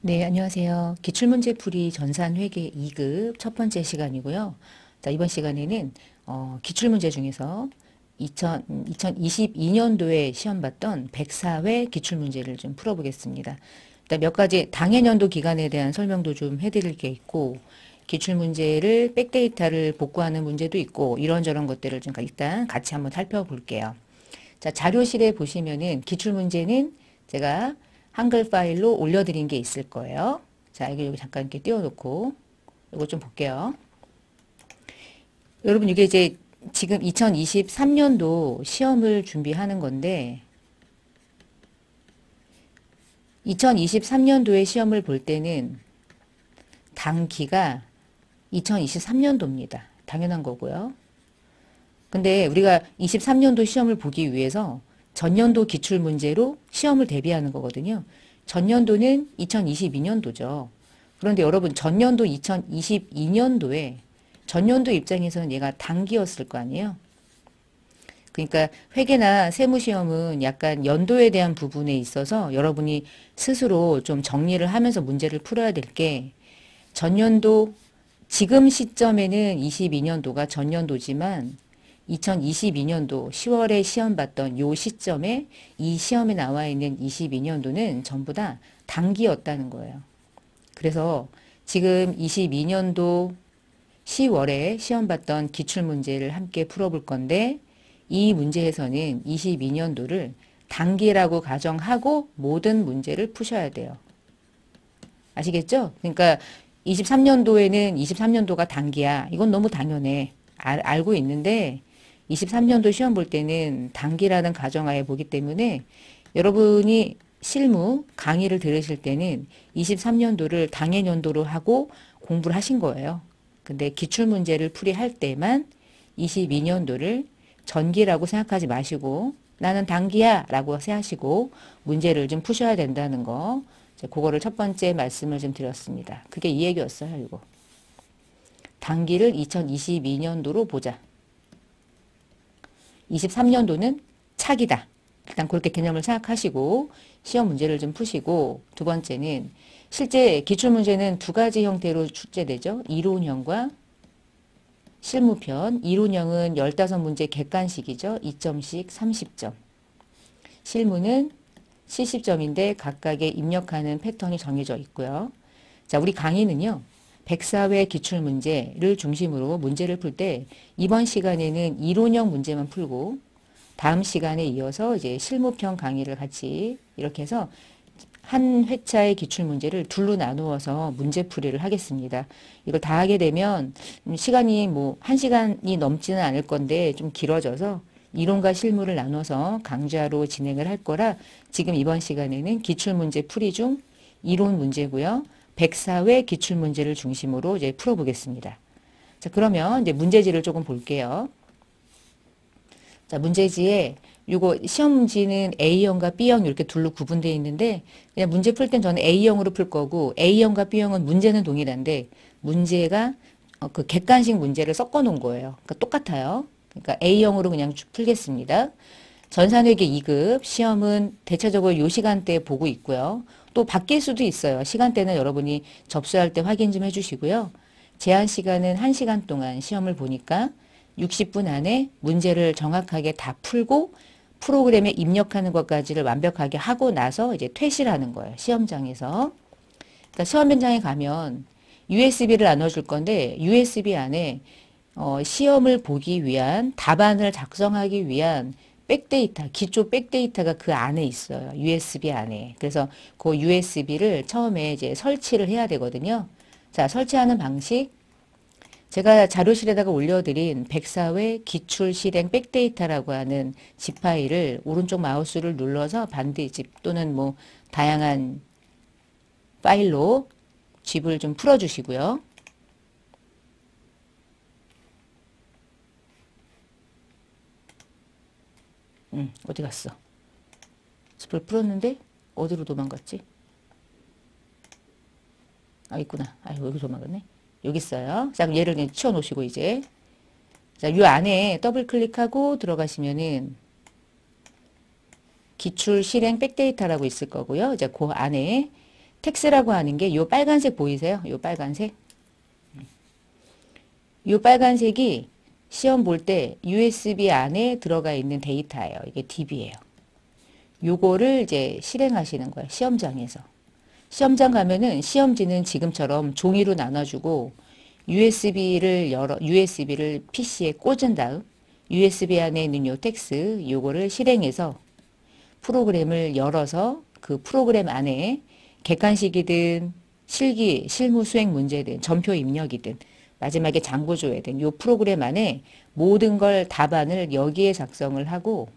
네, 안녕하세요. 기출문제풀이 전산회계 2급 첫 번째 시간이고요. 자, 이번 시간에는 기출문제 중에서 2022년도에 시험 봤던 104회 기출문제를 좀 풀어보겠습니다. 일단 몇 가지 당해년도 기간에 대한 설명도 좀 해드릴 게 있고, 기출문제를 백데이터를 복구하는 문제도 있고, 이런저런 것들을 좀 일단 같이 한번 살펴볼게요. 자, 자료실에 보시면은 기출문제는 제가 한글 파일로 올려드린 게 있을 거예요. 자, 여기 잠깐 이렇게 띄워놓고 이거 좀 볼게요. 여러분, 이게 이제 지금 2023년도 시험을 준비하는 건데 2023년도에 시험을 볼 때는 단기가 2023년도입니다. 당연한 거고요. 근데 우리가 23년도 시험을 보기 위해서 전년도 기출문제로 시험을 대비하는 거거든요. 전년도는 2022년도죠. 그런데 여러분 전년도 2022년도에 전년도 입장에서는 얘가 단기였을 거 아니에요. 그러니까 회계나 세무시험은 약간 연도에 대한 부분에 있어서 여러분이 스스로 좀 정리를 하면서 문제를 풀어야 될 게 전년도 지금 시점에는 22년도가 전년도지만 2022년도 10월에 시험 봤던 요 시점에 이 시험에 나와 있는 22년도는 전부 다 단기였다는 거예요. 그래서 지금 22년도 10월에 시험 봤던 기출문제를 함께 풀어볼 건데 이 문제에서는 22년도를 단기라고 가정하고 모든 문제를 푸셔야 돼요. 아시겠죠? 그러니까 23년도에는 23년도가 단기야. 이건 너무 당연해. 알고 있는데 23년도 시험 볼 때는 단기라는 가정하에 보기 때문에 여러분이 실무 강의를 들으실 때는 23년도를 당해년도로 하고 공부를 하신 거예요. 근데 기출문제를 풀이할 때만 22년도를 전기라고 생각하지 마시고 나는 단기야 라고 생각하시고 문제를 좀 푸셔야 된다는 거. 그거를 첫 번째 말씀을 좀 드렸습니다. 그게 이 얘기였어요. 이거. 단기를 2022년도로 보자. 23년도는 차기다. 일단 그렇게 개념을 생각하시고 시험 문제를 좀 푸시고 두 번째는 실제 기출문제는 두 가지 형태로 출제되죠. 이론형과 실무편. 이론형은 15문제 객관식이죠. 2점씩 30점. 실무는 70점인데 각각의 입력하는 패턴이 정해져 있고요. 자, 우리 강의는요. 104회 기출문제를 중심으로 문제를 풀 때 이번 시간에는 이론형 문제만 풀고 다음 시간에 이어서 이제 실무편 강의를 같이 이렇게 해서 한 회차의 기출문제를 둘로 나누어서 문제풀이를 하겠습니다. 이걸 다 하게 되면 시간이 뭐 1시간이 넘지는 않을 건데 좀 길어져서 이론과 실무를 나눠서 강좌로 진행을 할 거라 지금 이번 시간에는 기출문제 풀이 중 이론 문제고요. 104회 기출문제를 중심으로 이제 풀어보겠습니다. 자, 그러면 이제 문제지를 조금 볼게요. 자, 문제지에 요거 시험지는 A형과 B형 이렇게 둘로 구분되어 있는데 그냥 문제 풀 땐 저는 A형으로 풀 거고 A형과 B형은 문제는 동일한데 문제가 그 객관식 문제를 섞어 놓은 거예요. 그러니까 똑같아요. 그러니까 A형으로 그냥 풀겠습니다. 전산회계 2급 시험은 대체적으로 요 시간대에 보고 있고요. 또 바뀔 수도 있어요. 시간대는 여러분이 접수할 때 확인 좀 해주시고요. 제한 시간은 1시간 동안 시험을 보니까 60분 안에 문제를 정확하게 다 풀고 프로그램에 입력하는 것까지를 완벽하게 하고 나서 이제 퇴실을 하는 거예요. 시험장에서. 그러니까 시험 현장에 가면 USB를 나눠줄 건데 USB 안에 시험을 보기 위한 답안을 작성하기 위한 백데이터, 기초 백데이터가 그 안에 있어요. USB 안에. 그래서 그 USB를 처음에 이제 설치를 해야 되거든요. 자, 설치하는 방식. 제가 자료실에다가 올려드린 104회 기출 실행 백데이터라고 하는 zip 파일을 오른쪽 마우스를 눌러서 반드 zip 또는 뭐 다양한 파일로 zip을 좀 풀어주시고요. 어디 갔어? zip을 풀었는데 어디로 도망갔지? 아, 있구나. 아, 여기 도망갔네. 여기 있어요. 자, 그럼 얘를 그냥 치워놓으시고 이제 자, 이 안에 더블 클릭하고 들어가시면은 기출 실행 백데이터라고 있을 거고요. 이제 그 안에 텍스라고 하는 게 요 빨간색 보이세요? 요 빨간색. 요 빨간색이 시험 볼 때 USB 안에 들어가 있는 데이터예요. 이게 DB예요. 요거를 이제 실행하시는 거예요. 시험장에서. 시험장 가면은 시험지는 지금처럼 종이로 나눠주고 USB를 PC에 꽂은 다음 USB 안에 있는 요 텍스 요거를 실행해서 프로그램을 열어서 그 프로그램 안에 객관식이든 실기, 실무 수행 문제든 전표 입력이든 마지막에 장부조회든 요 프로그램 안에 모든 걸 답안을 여기에 작성을 하고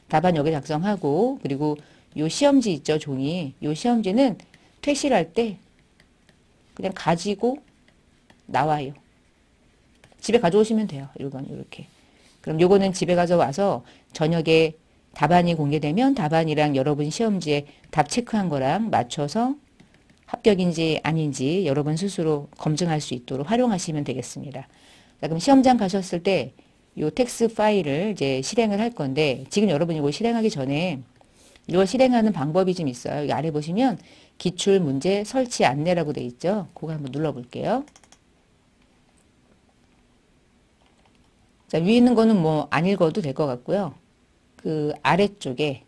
답안 여기 작성하고 그리고 요 시험지 있죠 종이 요 시험지는 퇴실할 때 그냥 가지고 나와요. 집에 가져오시면 돼요. 이건 이렇게. 그럼 요거는 집에 가져와서 저녁에 답안이 공개되면 답안이랑 여러분 시험지에 답 체크한 거랑 맞춰서 합격인지 아닌지 여러분 스스로 검증할 수 있도록 활용하시면 되겠습니다. 자, 그럼 시험장 가셨을 때 요 텍스 파일을 이제 실행을 할 건데 지금 여러분이 이거 실행하기 전에 이걸 실행하는 방법이 좀 있어요. 여기 아래 보시면 기출 문제 설치 안내라고 돼 있죠. 그거 한번 눌러볼게요. 자, 위에 있는 거는 뭐 안 읽어도 될 것 같고요. 그 아래쪽에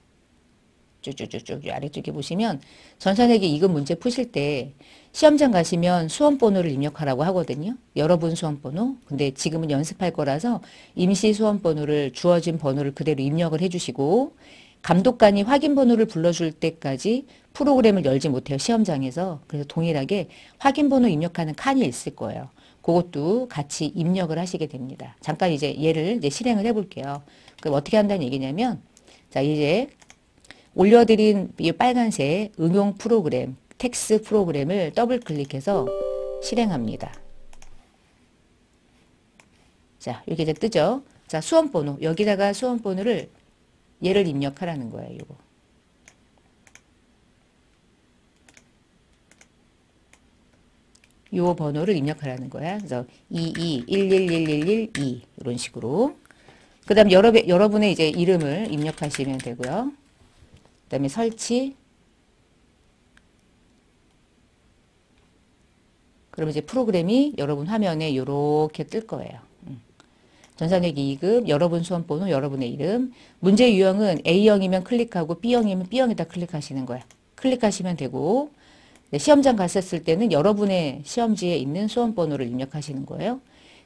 쭉쭉쭉쭉 아래쪽에 보시면 전산회계 2급 문제 푸실 때 시험장 가시면 수험번호를 입력하라고 하거든요. 여러분 수험번호. 근데 지금은 연습할 거라서 임시 수험번호를 주어진 번호를 그대로 입력을 해주시고 감독관이 확인번호를 불러줄 때까지 프로그램을 열지 못해요. 시험장에서. 그래서 동일하게 확인번호 입력하는 칸이 있을 거예요. 그것도 같이 입력을 하시게 됩니다. 잠깐 이제 얘를 이제 실행을 해볼게요. 그럼 어떻게 한다는 얘기냐면 자 이제 올려드린 이 빨간색 응용 프로그램, 텍스 프로그램을 더블 클릭해서 실행합니다. 자, 이렇게 이제 뜨죠? 자, 수험번호. 여기다가 수험번호를 얘를 입력하라는 거예요, 이거. 요 번호를 입력하라는 거야. 그래서 22111112 이런 식으로. 그 다음 여러분의 이제 이름을 입력하시면 되고요. 그 다음에 설치. 그럼 이제 프로그램이 여러분 화면에 이렇게 뜰 거예요. 전산회계 2급, 여러분 수험번호, 여러분의 이름. 문제 유형은 A형이면 클릭하고 B형이면 B형에다 클릭하시는 거야. 클릭하시면 되고 네, 시험장 갔었을 때는 여러분의 시험지에 있는 수험번호를 입력하시는 거예요.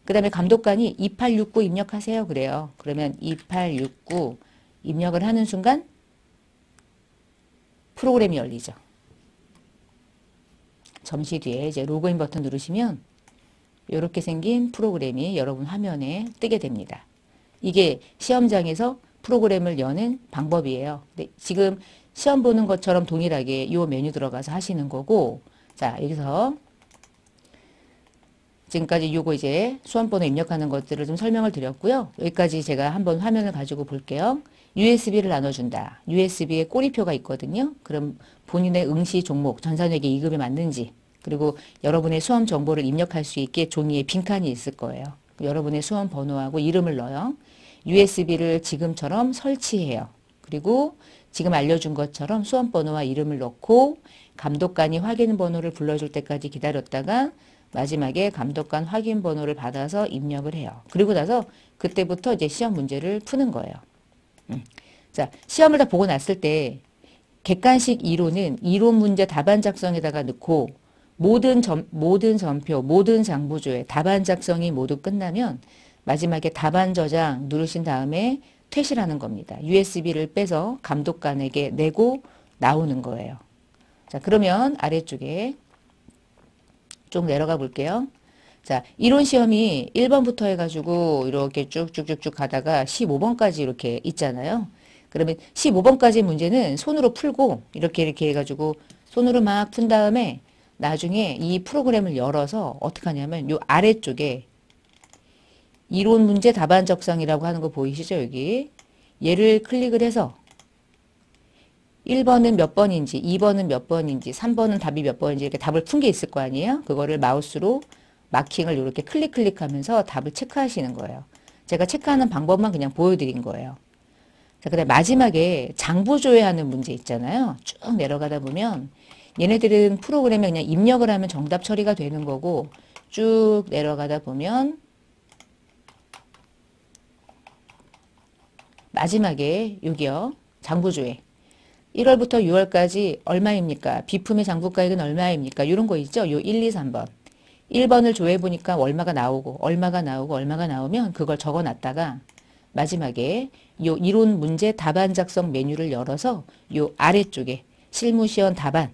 그 다음에 감독관이 2869 입력하세요. 그래요. 그러면 2869 입력을 하는 순간 프로그램이 열리죠. 잠시 뒤에 이제 로그인 버튼 누르시면 이렇게 생긴 프로그램이 여러분 화면에 뜨게 됩니다. 이게 시험장에서 프로그램을 여는 방법이에요. 근데 지금 시험 보는 것처럼 동일하게 이 메뉴 들어가서 하시는 거고 자 여기서 지금까지 요거 이제 수험번호 입력하는 것들을 좀 설명을 드렸고요. 여기까지 제가 한번 화면을 가지고 볼게요. USB를 나눠준다. USB에 꼬리표가 있거든요. 그럼 본인의 응시 종목, 전산회계 2급에 맞는지 그리고 여러분의 수험 정보를 입력할 수 있게 종이에 빈칸이 있을 거예요. 여러분의 수험 번호하고 이름을 넣어요. USB를 지금처럼 설치해요. 그리고 지금 알려준 것처럼 수험 번호와 이름을 넣고 감독관이 확인 번호를 불러줄 때까지 기다렸다가 마지막에 감독관 확인 번호를 받아서 입력을 해요. 그리고 나서 그때부터 이제 시험 문제를 푸는 거예요. 자, 시험을 다 보고 났을 때 객관식 이론은 이론 문제 답안 작성에다가 넣고 모든 전표, 모든 장부조회 답안 작성이 모두 끝나면 마지막에 답안 저장 누르신 다음에 퇴실하는 겁니다. USB를 빼서 감독관에게 내고 나오는 거예요. 자, 그러면 아래쪽에 좀 내려가 볼게요. 자, 이론 시험이 1번부터 해가지고 이렇게 쭉쭉쭉쭉 가다가 15번까지 이렇게 있잖아요. 그러면 15번까지 문제는 손으로 풀고 이렇게 해가지고 손으로 막 푼 다음에 나중에 이 프로그램을 열어서 어떻게 하냐면 요 아래쪽에 이론 문제 답안 작성이라고 하는 거 보이시죠? 여기. 얘를 클릭을 해서 1번은 몇 번인지, 2번은 몇 번인지, 3번은 답이 몇 번인지 이렇게 답을 푼 게 있을 거 아니에요? 그거를 마우스로 마킹을 이렇게 클릭하면서 답을 체크하시는 거예요. 제가 체크하는 방법만 그냥 보여드린 거예요. 자, 그다음 마지막에 장부 조회하는 문제 있잖아요. 쭉 내려가다 보면 얘네들은 프로그램에 그냥 입력을 하면 정답 처리가 되는 거고 쭉 내려가다 보면 마지막에 여기요. 장부조회. 1월부터 6월까지 얼마입니까? 비품의 장부가액은 얼마입니까? 이런 거 있죠? 요 1, 2, 3번. 1번을 조회해 보니까 얼마가 나오고 얼마가 나오고 얼마가 나오면 그걸 적어 놨다가 마지막에 요 이론 문제 답안 작성 메뉴를 열어서 요 아래쪽에 실무시험 답안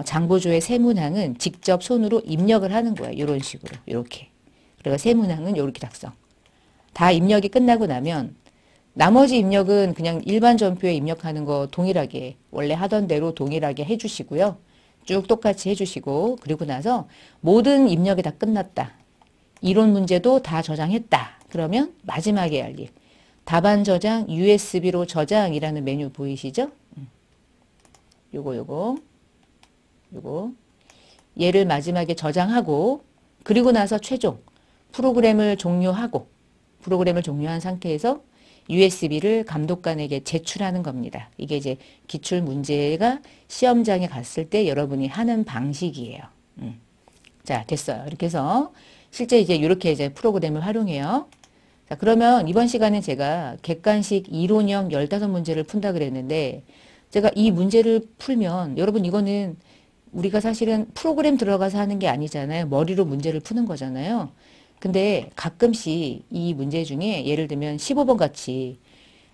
장부조회 세문항은 직접 손으로 입력을 하는 거예요. 이런 식으로 이렇게. 그리고 세문항은 이렇게 작성. 다 입력이 끝나고 나면 나머지 입력은 그냥 일반 전표에 입력하는 거 동일하게 원래 하던 대로 동일하게 해주시고요. 쭉 똑같이 해주시고 그리고 나서 모든 입력이 다 끝났다. 이론 문제도 다 저장했다. 그러면 마지막에 할 일. 답안 저장 USB로 저장이라는 메뉴 보이시죠? 요거 얘를 마지막에 저장하고 그리고 나서 최종 프로그램을 종료한 상태에서 USB를 감독관에게 제출하는 겁니다. 이게 이제 기출 문제가 시험장에 갔을 때 여러분이 하는 방식이에요. 자, 됐어요. 이렇게 해서 실제 이렇게 이제 프로그램을 활용해요. 자, 그러면 이번 시간에 제가 객관식 이론형 15문제를 푼다 그랬는데 제가 이 문제를 풀면 여러분 이거는 우리가 사실은 프로그램 들어가서 하는 게 아니잖아요. 머리로 문제를 푸는 거잖아요. 근데 가끔씩 이 문제 중에 예를 들면 15번 같이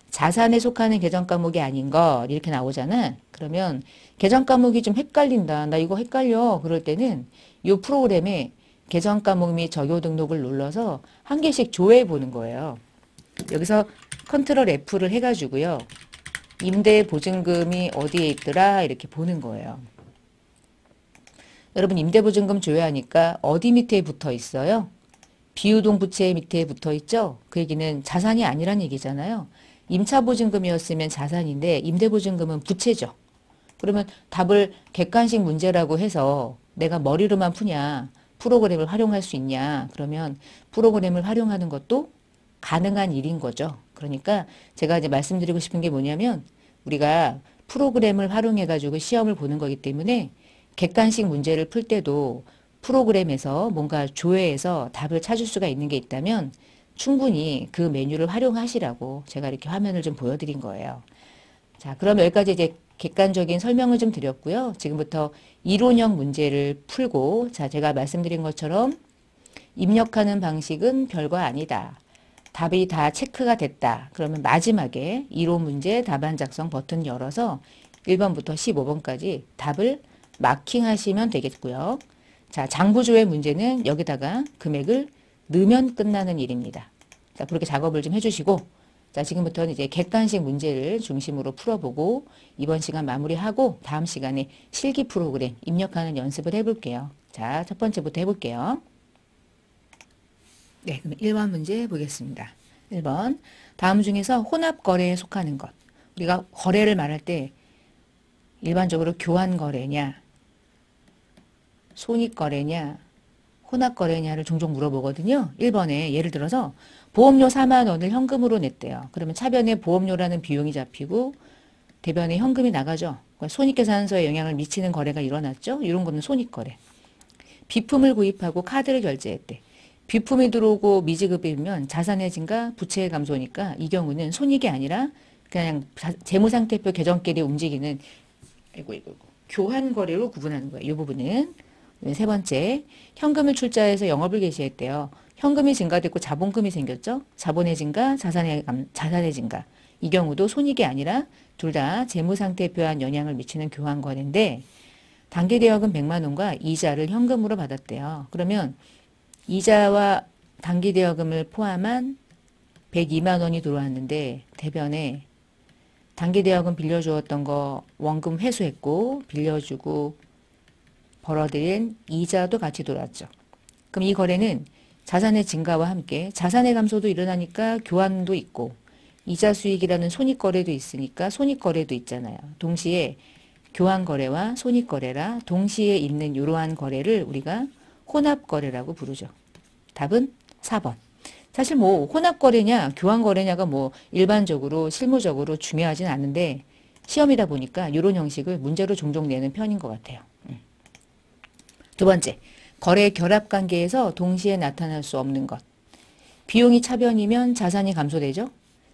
자산에 속하는 계정 과목이 아닌 것 이렇게 나오잖아. 그러면 계정 과목이 좀 헷갈린다. 나 이거 헷갈려. 그럴 때는 이 프로그램에 계정 과목 및 적요 등록을 눌러서 한 개씩 조회해 보는 거예요. 여기서 컨트롤 F를 해가지고요. 임대 보증금이 어디에 있더라 이렇게 보는 거예요. 여러분 임대보증금 조회하니까 어디 밑에 붙어 있어요? 비유동 부채 밑에 붙어 있죠? 그 얘기는 자산이 아니란 얘기잖아요. 임차보증금이었으면 자산인데 임대보증금은 부채죠. 그러면 답을 객관식 문제라고 해서 내가 머리로만 푸냐 프로그램을 활용할 수 있냐 그러면 프로그램을 활용하는 것도 가능한 일인 거죠. 그러니까 제가 이제 말씀드리고 싶은 게 뭐냐면 우리가 프로그램을 활용해 가지고 시험을 보는 거기 때문에 객관식 문제를 풀 때도 프로그램에서 뭔가 조회해서 답을 찾을 수가 있는 게 있다면 충분히 그 메뉴를 활용하시라고 제가 이렇게 화면을 좀 보여드린 거예요. 자, 그럼 여기까지 이제 객관적인 설명을 좀 드렸고요. 지금부터 이론형 문제를 풀고 자, 제가 말씀드린 것처럼 입력하는 방식은 별거 아니다. 답이 다 체크가 됐다. 그러면 마지막에 이론 문제 답안 작성 버튼 열어서 1번부터 15번까지 답을 마킹하시면 되겠고요. 자, 장부조회 문제는 여기다가 금액을 넣으면 끝나는 일입니다. 자, 그렇게 작업을 좀 해주시고 자, 지금부터는 이제 객관식 문제를 중심으로 풀어보고 이번 시간 마무리하고 다음 시간에 실기 프로그램 입력하는 연습을 해볼게요. 자, 첫 번째부터 해볼게요. 네, 그럼 1번 문제 보겠습니다. 1번 다음 중에서 혼합거래에 속하는 것. 우리가 거래를 말할 때 일반적으로 교환거래냐 손익거래냐 혼합거래냐를 종종 물어보거든요. 1번에 예를 들어서 보험료 4만 원을 현금으로 냈대요. 그러면 차변에 보험료라는 비용이 잡히고 대변에 현금이 나가죠. 그러니까 손익계산서에 영향을 미치는 거래가 일어났죠. 이런 거는 손익거래. 비품을 구입하고 카드를 결제했대. 비품이 들어오고 미지급이면 자산의 증가, 부채의 감소니까 이 경우는 손익이 아니라 그냥 재무상태표 계정끼리 움직이는 교환거래로 구분하는 거예요. 이 부분은. 세 번째, 현금을 출자해서 영업을 개시했대요. 현금이 증가됐고 자본금이 생겼죠. 자본의 증가, 자산의 증가. 이 경우도 손익이 아니라 둘 다 재무상태표한 영향을 미치는 교환거래인데 단기대여금 100만 원과 이자를 현금으로 받았대요. 그러면 이자와 단기대여금을 포함한 102만 원이 들어왔는데 대변에 단기대여금 빌려주었던 거 원금 회수했고 빌려주고 벌어들인 이자도 같이 들어왔죠. 그럼 이 거래는 자산의 증가와 함께 자산의 감소도 일어나니까 교환도 있고 이자 수익이라는 손익거래도 있으니까 손익거래도 있잖아요. 동시에 교환거래와 손익거래라 동시에 있는 이러한 거래를 우리가 혼합거래라고 부르죠. 답은 4번. 사실 뭐 혼합거래냐 교환거래냐가 뭐 일반적으로 실무적으로 중요하진 않은데 시험이다 보니까 이런 형식을 문제로 종종 내는 편인 것 같아요. 두 번째, 거래 결합 관계에서 동시에 나타날 수 없는 것. 비용이 차변이면 자산이 감소되죠.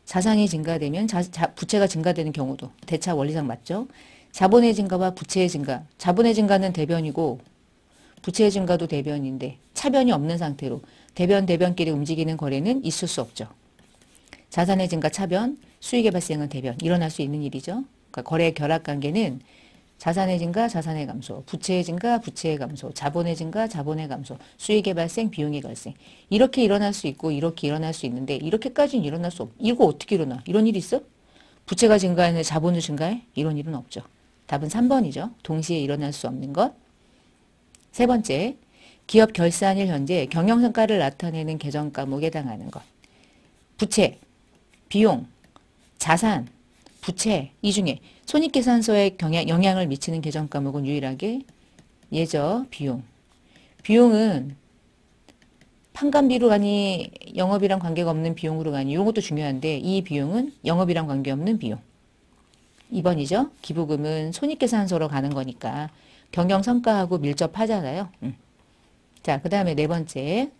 자산이 증가되면 부채가 증가되는 경우도 대차 원리상 맞죠. 자본의 증가와 부채의 증가. 자본의 증가는 대변이고 부채의 증가도 대변인데 차변이 없는 상태로 대변끼리 움직이는 거래는 있을 수 없죠. 자산의 증가 차변, 수익의 발생은 대변. 일어날 수 있는 일이죠. 그러니까 거래 결합 관계는 자산의 증가, 자산의 감소, 부채의 증가, 부채의 감소, 자본의 증가, 자본의 감소, 수익의 발생, 비용의 발생. 이렇게 일어날 수 있고 이렇게 일어날 수 있는데 이렇게까지는 일어날 수 없. 이거 어떻게 일어나? 이런 일이 있어? 부채가 증가하는데 자본도 증가해? 이런 일은 없죠. 답은 3번이죠. 동시에 일어날 수 없는 것. 세 번째, 기업 결산일 현재 경영성과를 나타내는 계정 과목에 해당하는 것. 부채, 비용, 자산, 부채 이 중에 손익계산서에 영향을 미치는 계정 과목은 유일하게 예저, 비용. 비용은 판관비로 가니 영업이랑 관계가 없는 비용으로 가니 이런 것도 중요한데 이 비용은 영업이랑 관계없는 비용. 2번이죠. 기부금은 손익계산서로 가는 거니까 경영성과하고 밀접하잖아요. 자, 그 다음에 네 번째.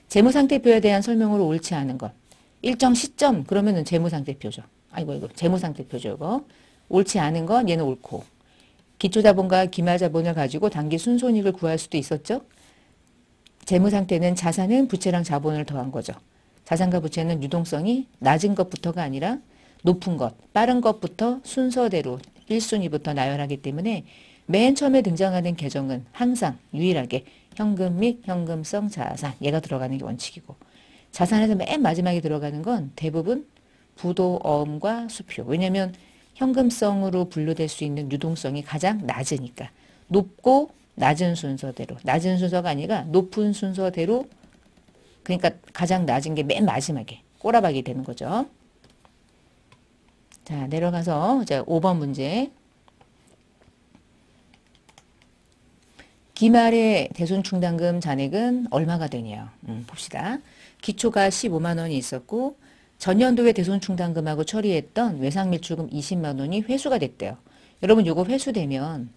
재무상태표에 대한 설명으로 옳지 않은 것. 일정 시점 그러면은 재무상태표죠. 이거 재무상태표죠. 이거. 옳지 않은 건 얘는 옳고. 기초자본과 기말자본을 가지고 단기 순손익을 구할 수도 있었죠. 재무상태는 자산은 부채랑 자본을 더한 거죠. 자산과 부채는 유동성이 낮은 것부터가 아니라 높은 것, 빠른 것부터 순서대로 1순위부터 나열하기 때문에 맨 처음에 등장하는 계정은 항상 유일하게 현금 및 현금성 자산 얘가 들어가는 게 원칙이고 자산에서 맨 마지막에 들어가는 건 대부분 부도, 어음과 수표. 왜냐하면 현금성으로 분류될 수 있는 유동성이 가장 낮으니까. 높고 낮은 순서대로. 낮은 순서가 아니라 높은 순서대로 그러니까 가장 낮은 게 맨 마지막에 꼬라박이 되는 거죠. 자, 내려가서 이제 5번 문제. 기말의 대손충당금 잔액은 얼마가 되냐. 봅시다. 기초가 15만 원이 있었고 전년도에 대손충당금하고 처리했던 외상매출금 20만 원이 회수가 됐대요. 여러분 요거 회수되면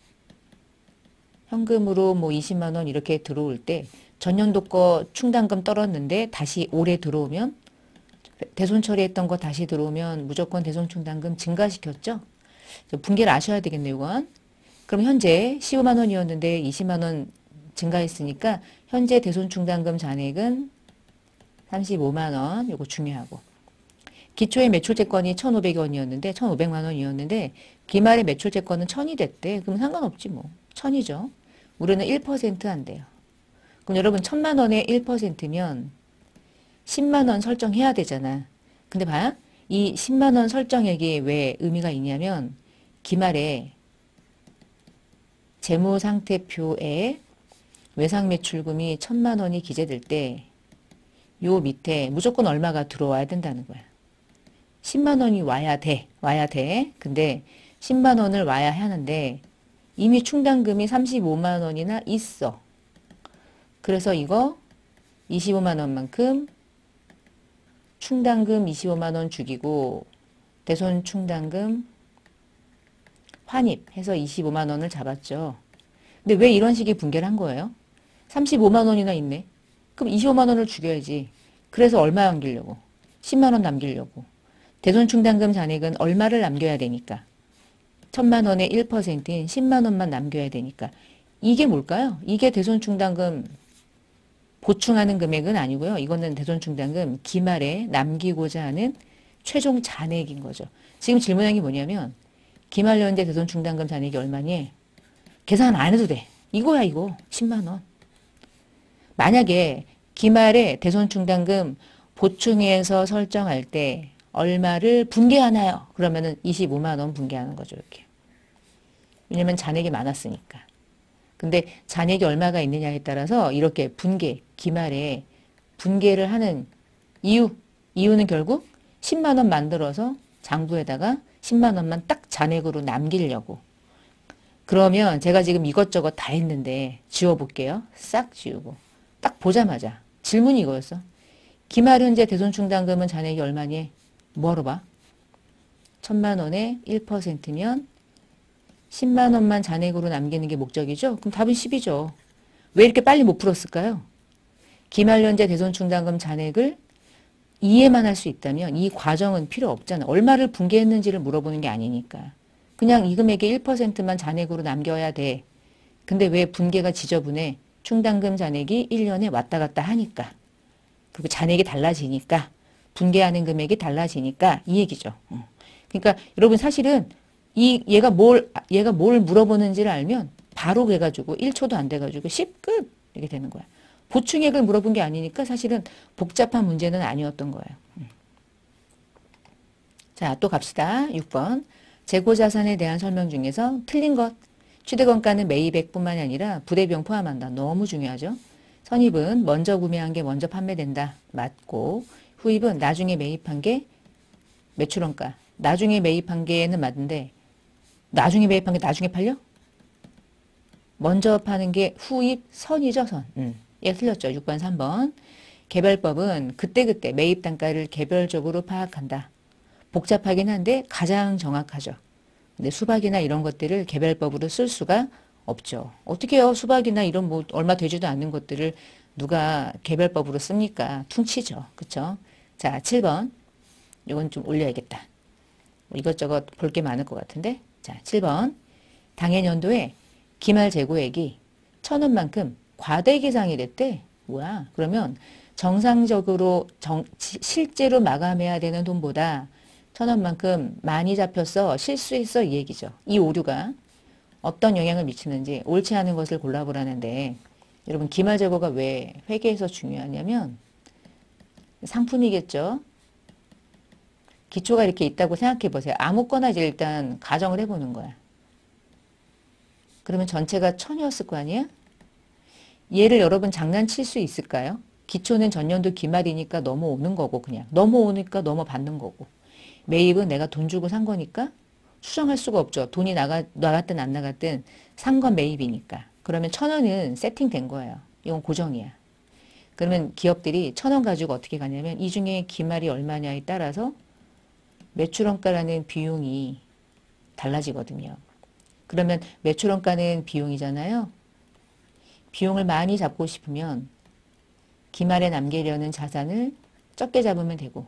현금으로 뭐 20만 원 이렇게 들어올 때 전년도 거 충당금 떨었는데 다시 올해 들어오면 대손 처리했던 거 다시 들어오면 무조건 대손충당금 증가시켰죠. 분계를 아셔야 되겠네요. 이건. 그럼 현재 15만 원이었는데 20만 원 증가했으니까 현재 대손충당금 잔액은 35만 원. 이거 중요하고. 기초의 매출채권이 1,500원이었는데 1,500만 원이었는데 기말의 매출채권은 1,000이 됐대. 그럼 상관없지 뭐. 1,000이죠. 우리는 1% 한대요. 그럼 여러분 1,000만 원에 1%면 10만 원 설정해야 되잖아. 근데 봐요. 이 10만 원 설정액이 왜 의미가 있냐면 기말에 재무상태표에 외상매출금이 1,000만 원이 기재될 때 요 밑에 무조건 얼마가 들어와야 된다는 거야. 10만 원이 와야 돼. 근데 10만 원을 와야 하는데 이미 충당금이 35만 원이나 있어. 그래서 이거 25만 원만큼 충당금 25만 원 죽이고 대손 충당금 환입해서 25만 원을 잡았죠. 근데 왜 이런 식의 분계를 한 거예요? 35만 원이나 있네. 그럼 25만 원을 죽여야지. 그래서 얼마 남기려고? 10만 원 남기려고. 대손 충당금 잔액은 얼마를 남겨야 되니까? 1,000만 원의 1%인 10만 원만 남겨야 되니까. 이게 뭘까요? 이게 대손 충당금 보충하는 금액은 아니고요. 이거는 대손 충당금 기말에 남기고자 하는 최종 잔액인 거죠. 지금 질문한 게 뭐냐면 기말 연재 대손 충당금 잔액이 얼마니? 계산 안 해도 돼. 이거야 이거. 10만 원. 만약에 기말에 대손 충당금 보충해서 설정할 때 얼마를 분계하나요? 그러면은 25만 원 분계하는 거죠. 이렇게. 왜냐면 잔액이 많았으니까. 근데 잔액이 얼마가 있느냐에 따라서 이렇게 기말에 분계를 하는 이유는 결국 10만 원 만들어서 장부에다가 10만 원만 딱 잔액으로 남기려고. 그러면 제가 지금 이것저것 다 했는데 지워볼게요. 싹 지우고. 딱 보자마자 질문이 이거였어. 기말 현재 대손충당금은 잔액이 얼마니? 뭐하러 봐? 천만 원에 1%면 10만 원만 잔액으로 남기는 게 목적이죠? 그럼 답은 10이죠. 왜 이렇게 빨리 못 풀었을까요? 기말연재 대손충당금 잔액을 이해만 할 수 있다면 이 과정은 필요 없잖아. 얼마를 분개했는지를 물어보는 게 아니니까. 그냥 이 금액의 1%만 잔액으로 남겨야 돼. 근데 왜 분개가 지저분해? 충당금 잔액이 1년에 왔다 갔다 하니까. 그리고 잔액이 달라지니까. 분개하는 금액이 달라지니까 이 얘기죠. 그러니까 여러분 사실은 얘가 뭘 물어보는지를 알면 바로 그래가지고 1초도 안 돼가지고 10끝 이렇게 되는 거야. 보충액을 물어본 게 아니니까 사실은 복잡한 문제는 아니었던 거예요. 자, 또 갑시다. 6번. 재고자산에 대한 설명 중에서 틀린 것. 취득원가는 매입액뿐만이 아니라 부대비용 포함한다. 너무 중요하죠. 선입은 먼저 구매한 게 먼저 판매된다. 맞고 후입은 나중에 매입한 게 매출원가. 나중에 매입한 게는 맞는데 나중에 매입한 게 나중에 팔려? 먼저 파는 게 후입 선이죠. 선. 얘 틀렸죠. 6번 3번. 개별법은 그때그때 매입 단가를 개별적으로 파악한다. 복잡하긴 한데 가장 정확하죠. 근데 수박이나 이런 것들을 개별법으로 쓸 수가 없죠. 어떻게 해요? 수박이나 이런 뭐 얼마 되지도 않는 것들을 누가 개별법으로 씁니까? 퉁치죠. 그쵸? 자, 7번. 이건 좀 올려야겠다. 이것저것 볼 게 많을 것 같은데. 자, 7번. 당해년도에 기말 재고액이 1,000원만큼 과대 계상이 됐대. 뭐야? 그러면 정상적으로 실제로 마감해야 되는 돈보다 1,000원만큼 많이 잡혔어. 실수했어. 이 얘기죠. 이 오류가 어떤 영향을 미치는지 옳지 않은 것을 골라보라는데 여러분 기말 재고가 왜 회계에서 중요하냐면 상품이겠죠. 기초가 이렇게 있다고 생각해 보세요. 아무거나 이제 일단 가정을 해보는 거야. 그러면 전체가 1,000이었을 거 아니야? 얘를 여러분 장난칠 수 있을까요? 기초는 전년도 기말이니까 넘어오는 거고 그냥. 넘어오니까 넘어받는 거고. 매입은 내가 돈 주고 산 거니까 수정할 수가 없죠. 돈이 나갔든 안 나갔든 산 건 매입이니까. 그러면 1,000원은 세팅된 거예요. 이건 고정이야. 그러면 기업들이 1,000원 가지고 어떻게 가냐면 이 중에 기말이 얼마냐에 따라서 매출원가라는 비용이 달라지거든요. 그러면 매출원가는 비용이잖아요. 비용을 많이 잡고 싶으면 기말에 남기려는 자산을 적게 잡으면 되고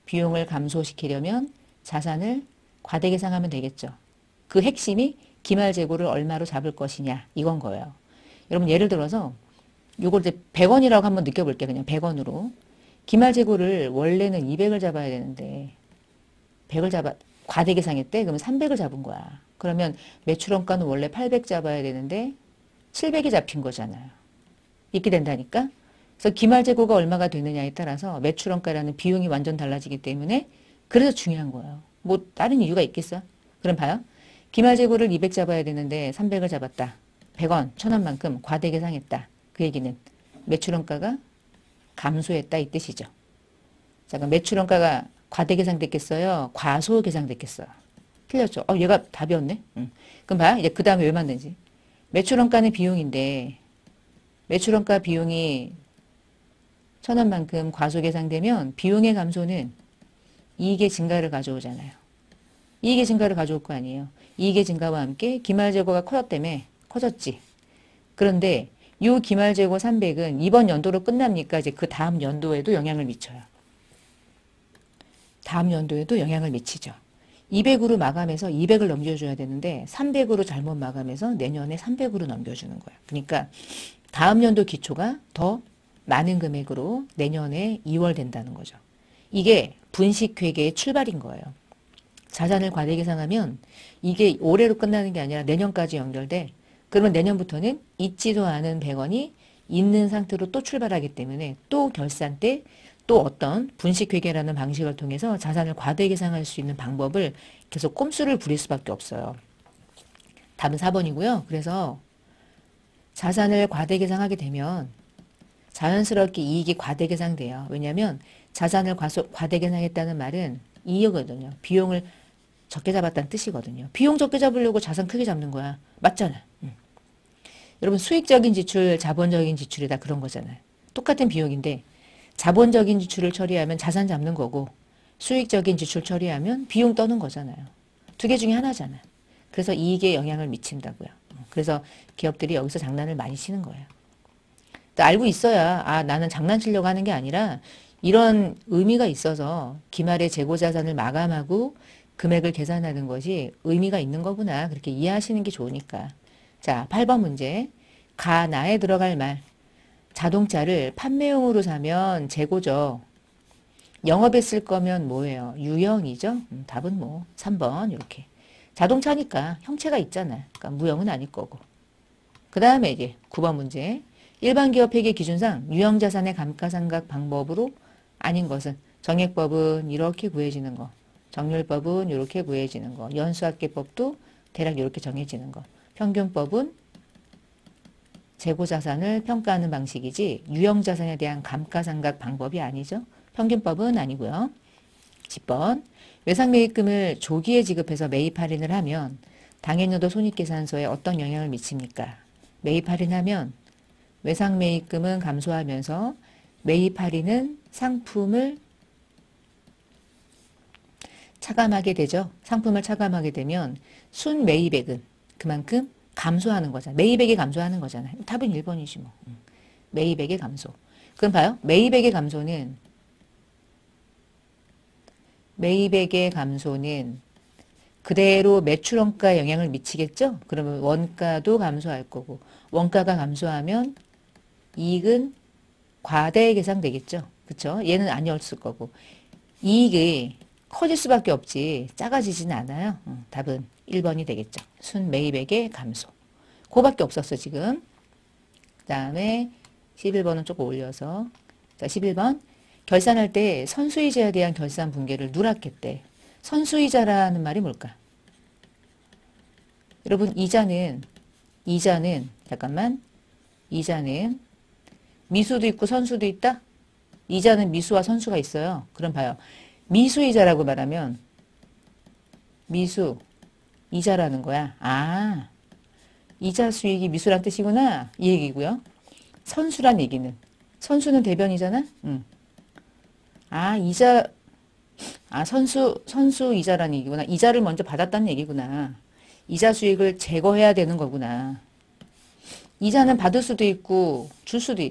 비용을 감소시키려면 자산을 과대 계상하면 되겠죠. 그 핵심이 기말 재고를 얼마로 잡을 것이냐 이건 거예요. 여러분 예를 들어서 요걸 이제 100원이라고 한번 느껴볼게요. 그냥 100원으로. 기말 재고를 원래는 200을 잡아야 되는데 100을 과대 계상했대? 그러면 300을 잡은 거야. 그러면 매출원가는 원래 800 잡아야 되는데 700이 잡힌 거잖아요. 이렇게 된다니까? 그래서 기말 재고가 얼마가 되느냐에 따라서 매출원가라는 비용이 완전 달라지기 때문에 그래서 중요한 거예요. 뭐 다른 이유가 있겠어? 그럼 봐요. 기말 재고를 200 잡아야 되는데 300을 잡았다. 100원, 1,000원만큼 과대 계상했다. 그 얘기는 매출원가가 감소했다 이 뜻이죠. 자, 그럼 매출원가가 과대 계상됐겠어요? 과소 계상됐겠어요? 틀렸죠? 얘가 답이었네? 그럼 봐. 이제 그 다음에 왜 만든지. 매출원가는 비용인데 매출원가 비용이 1,000원만큼 과소 계상되면 비용의 감소는 이익의 증가를 가져오잖아요. 이익의 증가를 가져올 거 아니에요. 이익의 증가와 함께 기말 재고가 커졌지. 그런데 이 기말 재고 300은 이번 연도로 끝납니까? 이제 그 다음 연도에도 영향을 미쳐요. 다음 연도에도 영향을 미치죠. 200으로 마감해서 200을 넘겨줘야 되는데 300으로 잘못 마감해서 내년에 300으로 넘겨주는 거예요. 그러니까 다음 연도 기초가 더 많은 금액으로 내년에 2월 된다는 거죠. 이게 분식회계의 출발인 거예요. 자산을 과대 계상하면 이게 올해로 끝나는 게 아니라 내년까지 연결돼. 그러면 내년부터는 있지도 않은 100원이 있는 상태로 또 출발하기 때문에 또 결산 때 또 어떤 분식회계라는 방식을 통해서 자산을 과대 계상할 수 있는 방법을 계속 꼼수를 부릴 수밖에 없어요. 답은 4번이고요. 그래서 자산을 과대 계상하게 되면 자연스럽게 이익이 과대 계상돼요. 왜냐하면 자산을 과대 계상했다는 말은 이익이거든요. 비용을 적게 잡았다는 뜻이거든요. 비용 적게 잡으려고 자산 크게 잡는 거야. 맞잖아. 여러분 수익적인 지출, 자본적인 지출이 다 그런 거잖아요. 똑같은 비용인데 자본적인 지출을 처리하면 자산 잡는 거고 수익적인 지출 처리하면 비용 떠는 거잖아요. 두 개 중에 하나잖아. 그래서 이익에 영향을 미친다고요. 그래서 기업들이 여기서 장난을 많이 치는 거예요. 또 알고 있어야 나는 장난치려고 하는 게 아니라 이런 의미가 있어서 기말에 재고자산을 마감하고 금액을 계산하는 것이 의미가 있는 거구나. 그렇게 이해하시는 게 좋으니까. 자, 8번 문제. 가나에 들어갈 말. 자동차를 판매용으로 사면 재고죠. 영업에 쓸 거면 뭐예요? 유형이죠? 답은 뭐 3번 이렇게. 자동차니까 형체가 있잖아. 그러니까 무형은 아닐 거고. 그 다음에 이제 9번 문제. 일반 기업 회계 기준상 유형자산의 감가상각 방법으로 아닌 것은 정액법은 이렇게 구해지는 거. 정률법은 이렇게 구해지는 거. 연수합계법도 대략 이렇게 정해지는 거. 평균법은 재고자산을 평가하는 방식이지 유형자산에 대한 감가상각 방법이 아니죠. 평균법은 아니고요. 10번 외상매입금을 조기에 지급해서 매입 할인을 하면 당해년도 손익계산서에 어떤 영향을 미칩니까? 매입 할인하면 외상매입금은 감소하면서 매입 할인은 상품을 차감하게 되죠. 상품을 차감하게 되면 순매입액은 그만큼 감소하는 거잖아. 매입액이 감소하는 거잖아. 답은 1번이지 뭐. 매입액의 감소. 그럼 봐요. 매입액의 감소는 그대로 매출 원가에 영향을 미치겠죠? 그러면 원가도 감소할 거고 원가가 감소하면 이익은 과대 계상되겠죠? 그쵸? 얘는 아니었을 거고 이익이 커질 수밖에 없지 작아지지는 않아요. 답은 1번이 되겠죠. 순매입액의 감소. 그거밖에 없었어 지금. 그 다음에 11번은 조금 올려서 자 11번 결산할 때 선수이자에 대한 결산 분계를 누락했대. 선수이자라는 말이 뭘까? 여러분 이자는 미수도 있고 선수도 있다? 이자는 미수와 선수가 있어요. 그럼 봐요. 미수이자라고 말하면 미수 이자라는 거야. 이자 수익이 미수란 뜻이구나. 이 얘기고요. 선수란 얘기는 선수는 대변이잖아. 선수 이자란 얘기구나. 이자를 먼저 받았다는 얘기구나. 이자 수익을 제거해야 되는 거구나. 이자는 받을 수도 있고 줄 수도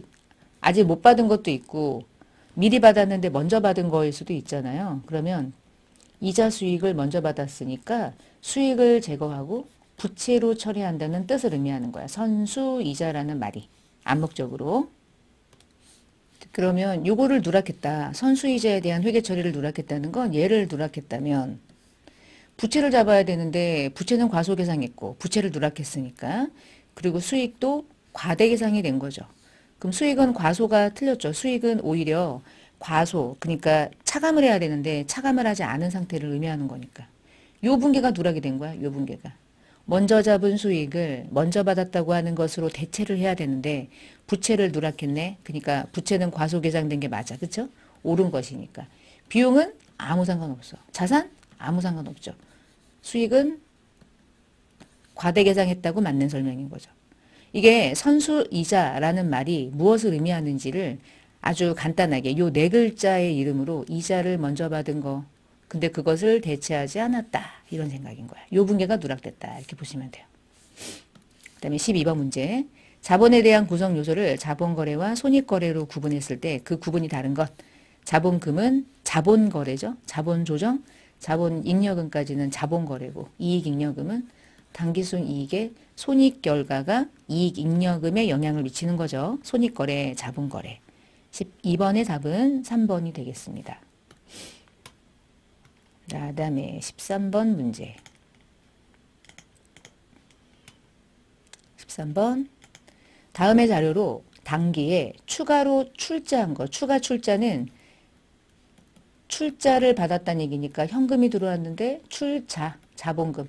아직 못 받은 것도 있고 미리 받았는데 먼저 받은 거일 수도 있잖아요. 그러면 이자 수익을 먼저 받았으니까 수익을 제거하고 부채로 처리한다는 뜻을 의미하는 거야. 선수이자라는 말이 암묵적으로. 그러면 요거를 누락했다. 선수이자에 대한 회계 처리를 누락했다는 건 얘를 누락했다면 부채를 잡아야 되는데 부채는 과소계상했고 부채를 누락했으니까 그리고 수익도 과대계상이 된 거죠. 그럼 수익은 과소가 틀렸죠. 수익은 오히려 과소 그러니까 차감을 해야 되는데 차감을 하지 않은 상태를 의미하는 거니까 요 분계가 누락이 된 거야. 요 분계가. 먼저 잡은 수익을 먼저 받았다고 하는 것으로 대체를 해야 되는데 부채를 누락했네. 그러니까 부채는 과소계상된 게 맞아. 그렇죠? 옳은 것이니까. 비용은 아무 상관없어. 자산? 아무 상관없죠. 수익은 과대계상했다고 맞는 설명인 거죠. 이게 선수이자라는 말이 무엇을 의미하는지를 아주 간단하게 요 네 글자의 이름으로 이자를 먼저 받은 거 근데 그것을 대체하지 않았다. 이런 생각인 거야. 요 분계가 누락됐다. 이렇게 보시면 돼요. 그 다음에 12번 문제. 자본에 대한 구성 요소를 자본거래와 손익거래로 구분했을 때 그 구분이 다른 것. 자본금은 자본거래죠. 자본조정, 자본잉여금까지는 자본거래고 이익잉여금은 당기순 이익의 손익결과가 이익잉여금에 영향을 미치는 거죠. 손익거래, 자본거래. 12번의 답은 3번이 되겠습니다. 그 다음에 13번 문제. 13번. 다음의 자료로 당기에 추가로 출자한 거. 추가 출자는 출자를 받았다는 얘기니까 현금이 들어왔는데 출자, 자본금.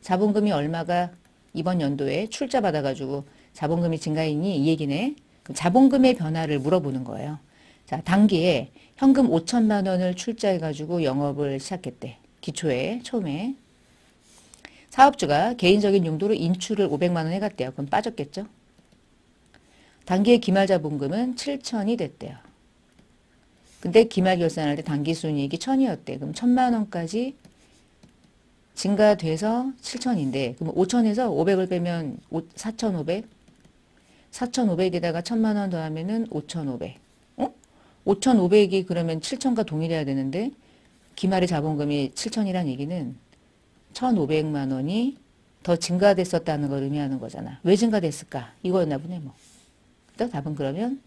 자본금이 얼마가 이번 연도에 출자 받아가지고 자본금이 증가했니? 이 얘기네. 그럼 자본금의 변화를 물어보는 거예요. 자, 당기에 현금 5천만 원을 출자해가지고 영업을 시작했대. 기초에, 처음에. 사업주가 개인적인 용도로 인출을 500만 원 해갔대요. 그럼 빠졌겠죠? 당기의 기말 자본금은 7천이 됐대요. 근데 기말 결산할 때 당기순이익이 1000이었대. 그럼 1000만 원까지 증가돼서 7000인데 그럼 5000에서 500을 빼면 4500? 4500에다가 1000만 원 더하면은 5500. 5,500이 그러면 7,000과 동일해야 되는데 기말의 자본금이 7,000이란 얘기는 1,500만 원이 더 증가됐었다는 걸 의미하는 거잖아. 왜 증가됐을까? 이거였나 보네 뭐. 답은 그러면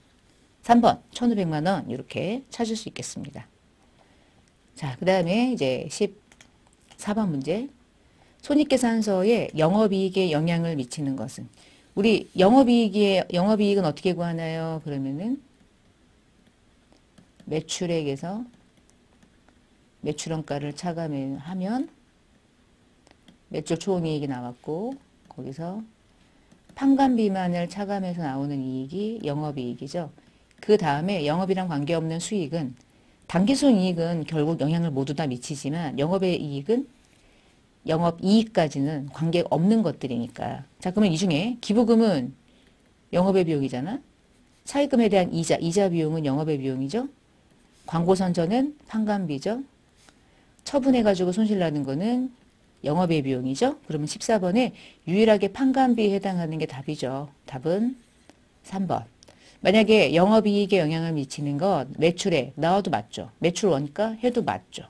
3번 1,500만 원 이렇게 찾을 수 있겠습니다. 자, 그 다음에 이제 14번 문제. 손익계산서에 영업이익에 영향을 미치는 것은 우리 영업이익은 어떻게 구하나요? 그러면은 매출액에서 매출원가를 차감하면 매출 총이익이 나왔고 거기서 판관비만을 차감해서 나오는 이익이 영업이익이죠. 그 다음에 영업이랑 관계없는 수익은 당기순이익은 결국 영향을 모두 다 미치지만 영업의 이익은 영업이익까지는 관계없는 것들이니까. 자, 그러면 이 중에 기부금은 영업의 비용이잖아. 차입금에 대한 이자 비용은 영업의 비용이죠. 광고선전은 판관비죠. 처분해가지고 손실나는 거는 영업의 비용이죠. 그러면 14번에 유일하게 판관비에 해당하는 게 답이죠. 답은 3번. 만약에 영업이익에 영향을 미치는 것 매출액 나와도 맞죠. 매출 원가 해도 맞죠.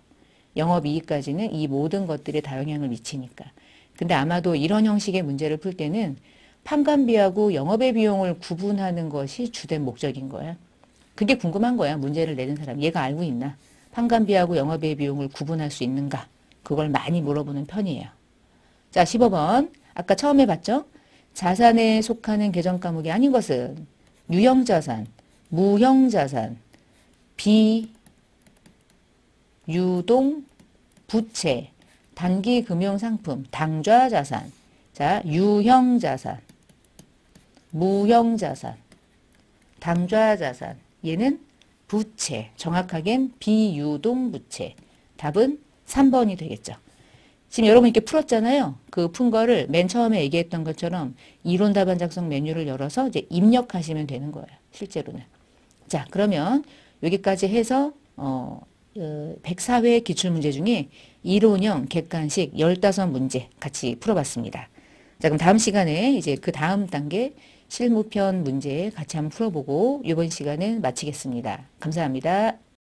영업이익까지는 이 모든 것들이 다 영향을 미치니까. 근데 아마도 이런 형식의 문제를 풀 때는 판관비하고 영업의 비용을 구분하는 것이 주된 목적인 거야. 그게 궁금한 거야. 문제를 내는 사람. 얘가 알고 있나? 판관비하고 영업의 비용을 구분할 수 있는가? 그걸 많이 물어보는 편이에요. 자, 15번. 아까 처음에 봤죠? 자산에 속하는 계정 과목이 아닌 것은 유형자산, 무형자산, 비유동, 부채, 단기금융상품, 당좌자산. 자, 유형자산, 무형자산, 당좌자산. 얘는 부채, 정확하게는 비유동 부채. 답은 3번이 되겠죠. 지금 여러분 이렇게 풀었잖아요. 그 푼 거를 맨 처음에 얘기했던 것처럼 이론 답안 작성 메뉴를 열어서 이제 입력하시면 되는 거예요. 실제로는. 자, 그러면 여기까지 해서 104회 기출문제 중에 이론형 객관식 15문제 같이 풀어봤습니다. 자, 그럼 다음 시간에 이제 그 다음 단계 실무편 문제 같이 한번 풀어보고 이번 시간은 마치겠습니다. 감사합니다.